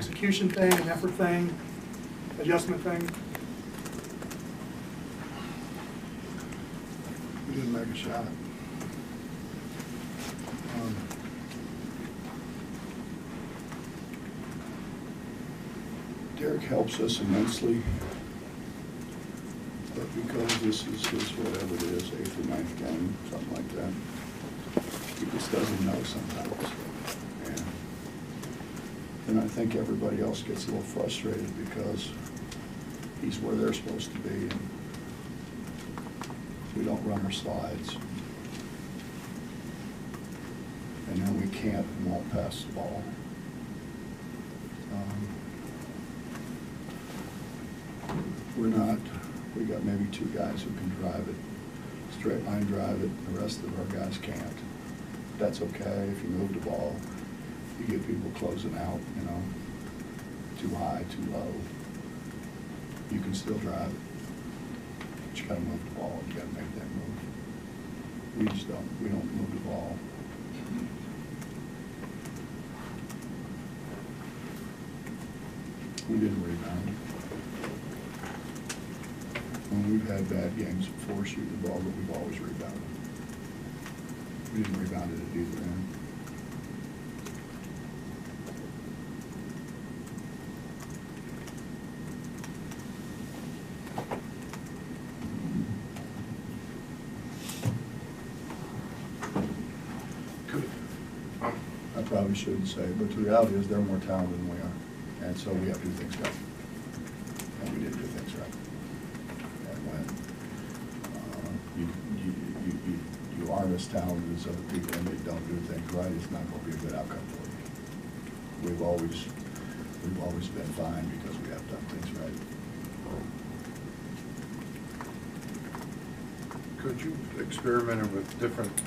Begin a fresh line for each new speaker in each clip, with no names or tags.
execution thing, an effort thing, adjustment thing?
We didn't make a shot. Derek helps us immensely, but because this is his, whatever it is, 8th or 9th game, something like that, he just doesn't know sometimes. And I think everybody else gets a little frustrated because he's where they're supposed to be, and we don't run our slides. And then we can't and won't pass the ball. We got maybe 2 guys who can drive it, straight line drive it, the rest of our guys can't. That's okay if you move the ball, you get people closing out, you know, too high, too low. You can still drive it, but you gotta move the ball, you gotta make that move. We just don't, we don't move the ball. We didn't rebound. When we've had bad games before shooting the ball, but we've always rebounded. We didn't rebound it at either end. I probably shouldn't say, but the reality is they're more talented than we are. And so we have to do things right. And we didn't do things right. And when you aren't as talented as other people and they don't do things right, it's not going to be a good outcome for you. We've always been fine because we have done things right.
Could you experiment with different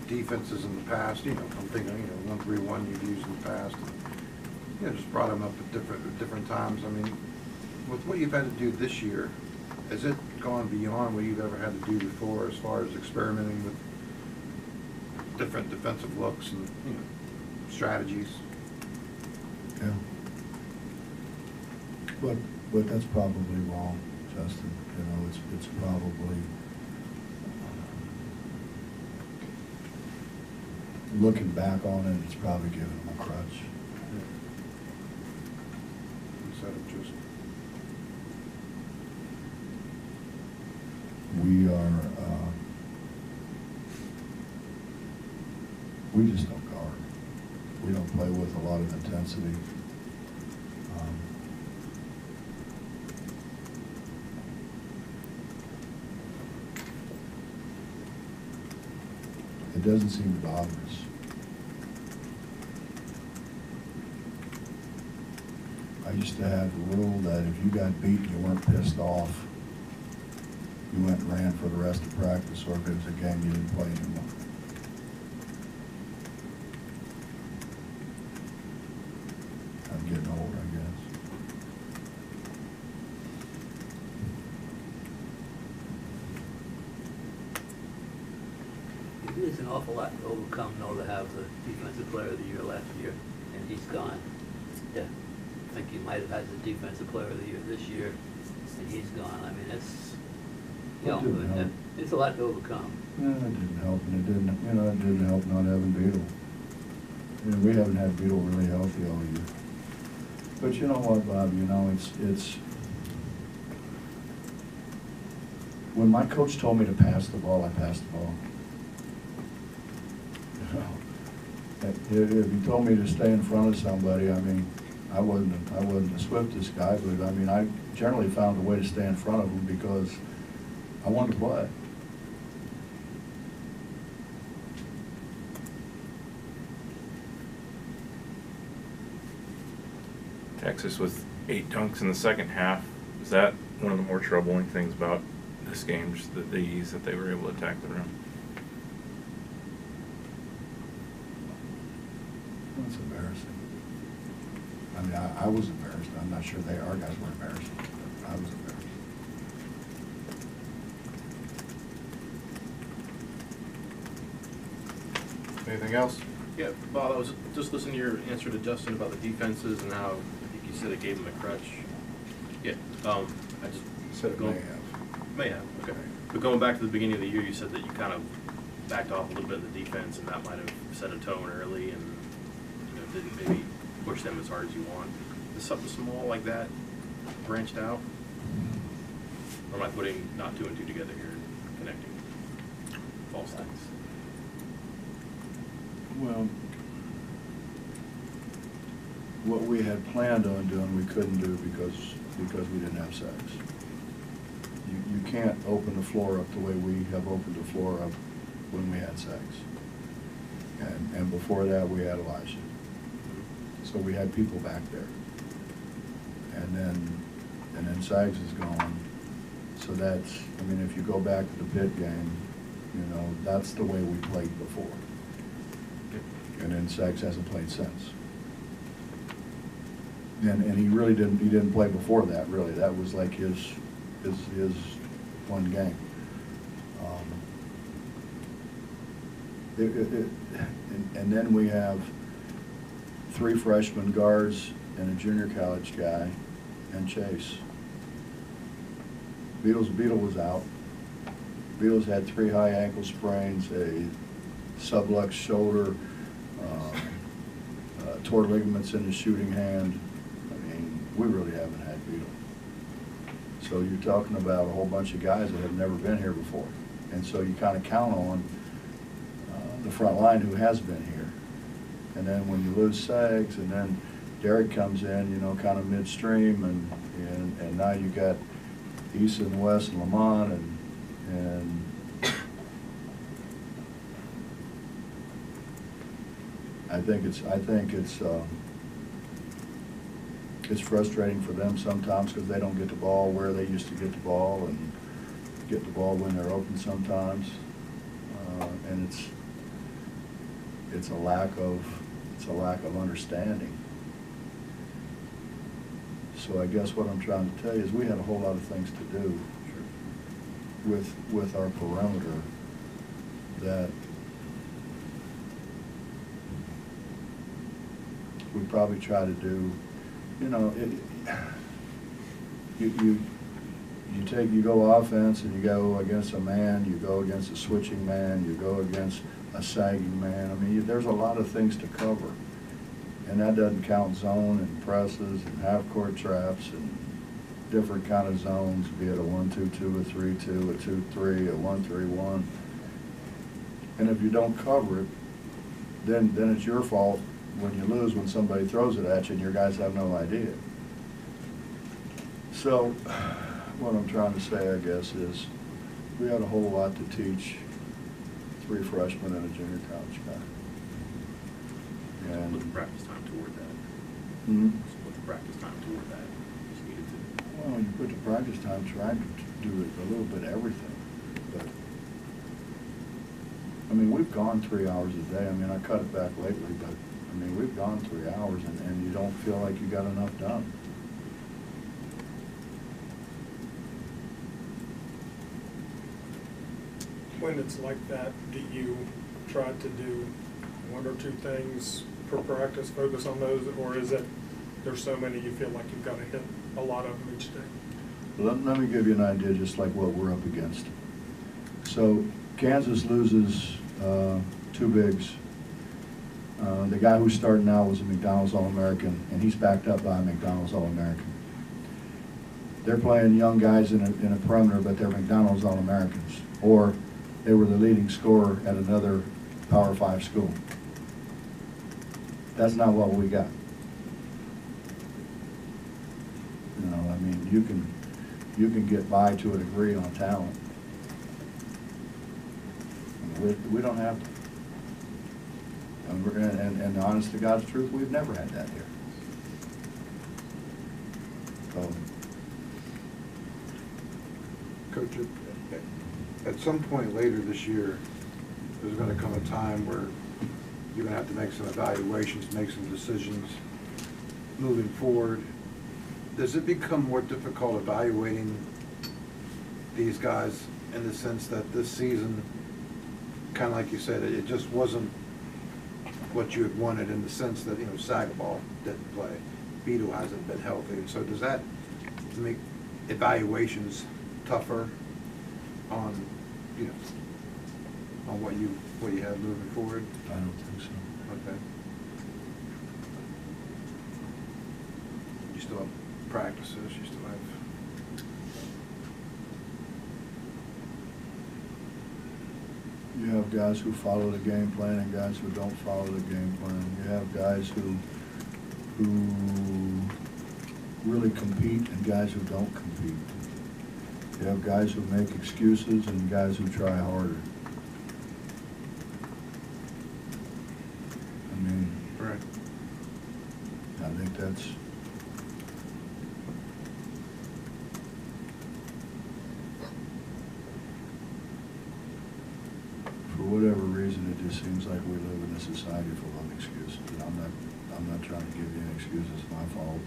defenses in the past? You know, I'm thinking, 1-3-1 you've used in the past. And, just brought them up at different times. I mean, with what you've had to do this year, has it gone beyond what you've ever had to do before as far as experimenting with different defensive looks and strategies?
Yeah. But that's probably wrong, Justin. It's probably looking back on it, it's probably giving them a crutch.
Instead of just
we just don't guard. We don't play with a lot of intensity. It doesn't seem to bother us. I used to have a rule that if you got beat and you weren't pissed off, you went and ran for the rest of practice, or if it was a game you didn't play anymore. I'm getting old, I guess.
It is an awful lot to overcome, though, to have the defensive player of the year last year, and he's gone. Yeah, I think you might have had the defensive player of the year this year, and he's gone. I mean, it's, it's a lot to overcome.
Yeah, it didn't help, and it didn't help not having Beetle. We haven't had Beetle really healthy all year. But you know what, Bob? It's when my coach told me to pass the ball, I passed the ball. If he told me to stay in front of somebody, I mean, I wasn't the swiftest guy, but I mean, I generally found a way to stay in front of him because I wanted to play.
Texas with 8 dunks in the second half. Is that one of the more troubling things about this game, just the ease that they were able to attack the rim?
That's embarrassing. I mean, I was embarrassed. I'm not sure our guys were embarrassed. I was embarrassed.
Anything else? Yeah, Bob, I was just listening to your answer to Justin about the defenses and how I think you said it gave him a crutch. Yeah, I just
Said it may have.
May have, okay. But going back to the beginning of the year, you said that you kind of backed off a little bit in the defense, and that might have set a tone early, and didn't maybe push them as hard as you want. Is something small like that branched out? Or am I putting not two and two together here, connecting false things?
Well, what we had planned on doing, we couldn't do because we didn't have sacks. You can't open the floor up the way we have opened the floor up when we had sacks. And before that, we had Elijah. So we had people back there. And then Sags is gone. So that's, I mean, if you go back to the Pitt game, that's the way we played before. And then Sags hasn't played since. And he really didn't play before that, really. That was like his one game. And then we have 3 freshman guards and a junior college guy and Chase. Beetle was out. Beatles had 3 high ankle sprains, a sublux shoulder, tore ligaments in his shooting hand. I mean, we really haven't had Beetle. So you're talking about a whole bunch of guys that have never been here before. And so you kind of count on the front line who has been here. And then when you lose Sags, and then Derek comes in, kind of midstream, and now you got East and West and Lamont, and I think it's frustrating for them sometimes because they don't get the ball where they used to get the ball, and get the ball when they're open sometimes, and it's a lack of understanding. So I guess what I'm trying to tell you is we had a whole lot of things to do with our perimeter that we probably try to do. You go offense and you go against a man, you go against a switching man, you go against a sagging man. I mean, there's a lot of things to cover. And that doesn't count zone and presses and half-court traps and different kind of zones, be it a 1-2-2, a 3-2, a 2-3, a 1-3-1. And if you don't cover it, then it's your fault when you lose, when somebody throws it at you and your guys have no idea. So what I'm trying to say, I guess, is we had a whole lot to teach 3 freshmen and a junior college guy.
Split the practice time toward that. Split the practice time toward that. Just needed to.
Well, you put the practice time trying to do a little bit of everything. But I mean, we've gone 3 hours a day. I mean, I cut it back lately, but I mean, we've gone 3 hours and you don't feel like you got enough done.
When it's like that, do you try to do 1 or 2 things per practice, focus on those, or is it there's so many you feel like you've got to hit a lot of them each day?
Let me give you an idea, just like what we're up against. So Kansas loses 2 bigs. The guy who's starting now was a McDonald's All-American, and he's backed up by a McDonald's All-American. They're playing young guys in a perimeter, but they're McDonald's All-Americans, or they were the leading scorer at another Power 5 school. That's not what we got. I mean, you can get by to a degree on talent. We don't have to. And the honest to God's truth, we've never had that here. So,
Coach, at some point later this year, there's going to come a time where you're going to have to make some evaluations, make some decisions moving forward. Does it become more difficult evaluating these guys in the sense that this season, kind of like you said, it just wasn't what you had wanted in the sense that, you know, Sagaball didn't play, Beto hasn't been healthy, so does that make evaluations tougher on, you know, on what you have moving forward?
I don't think so.
Okay. You still have practices, you still have.
You have guys who follow the game plan and guys who don't follow the game plan. You have guys who really compete and guys who don't compete. You have guys who make excuses and guys who try harder. I mean,
Right.
I think that's, for whatever reason, it just seems like we live in a society full of excuses. And I'm not trying to give you an excuse, it's my fault.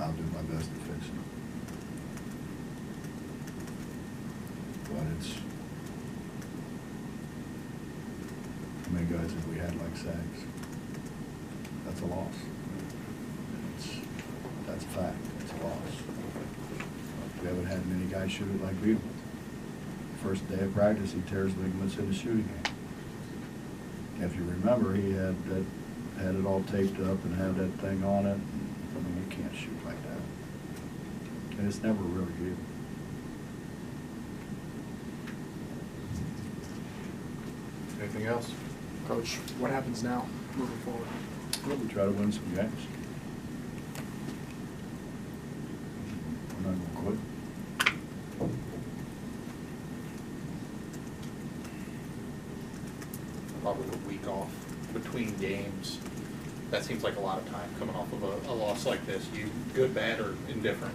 I'll do my best to fix it. But it's, how many guys have we had like Sags? That's a loss. That's a fact, it's a loss. We haven't had many guys shoot it like Beto. First day of practice, he tears ligaments in the shooting game. If you remember, he had it all taped up and had that thing on it. I mean, you can't shoot like that. And it's never really good.
Anything else?
Coach, what happens now, moving forward?
Well, we try to win some games. We're not gonna quit.
Probably a week off between games. That seems like a lot of time coming off of a loss like this. You good, bad, or indifferent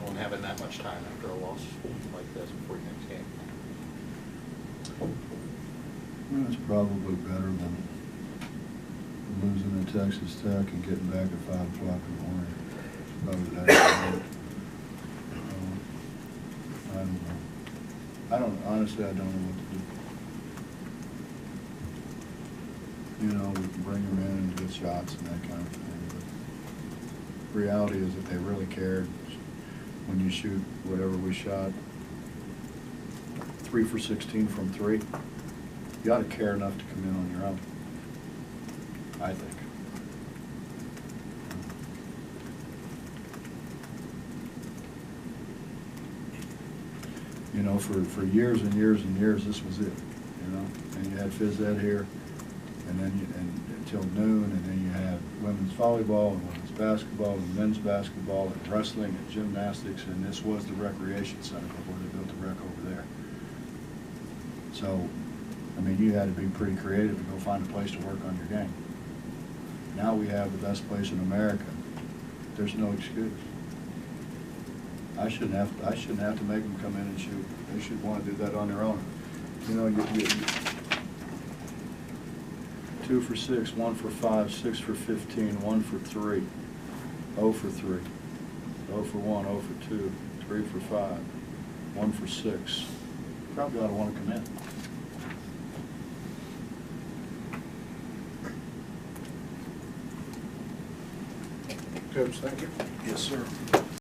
on having that much time after a loss like this before your next game?
Well, it's probably better than losing to Texas Tech and getting back at 5 o'clock in the morning. It's probably that. I don't know. Honestly, I don't know what to do. You know, we can bring them in and get shots and that kind of thing. But reality is that they really cared when you shoot whatever we shot, 3 for 16 from 3. You ought to care enough to come in on your own, I think. You know, for years and years and years, this was it, you know. And you had phys ed here, and then until noon, and then you had women's volleyball and women's basketball and men's basketball and wrestling and gymnastics, and this was the recreation center before they built the rec over there. So, I mean, you had to be pretty creative to go find a place to work on your game. Now we have the best place in America. There's no excuse. I shouldn't have to make them come in and shoot. They should want to do that on their own. You know, you 2 for 6, 1 for 5, 6 for 15, 1 for 3, 0 for 3, 0 for 1, 0 for 2, 3 for 5, 1 for 6. Probably ought to want to come in.
Coach, thank you.
Yes, sir.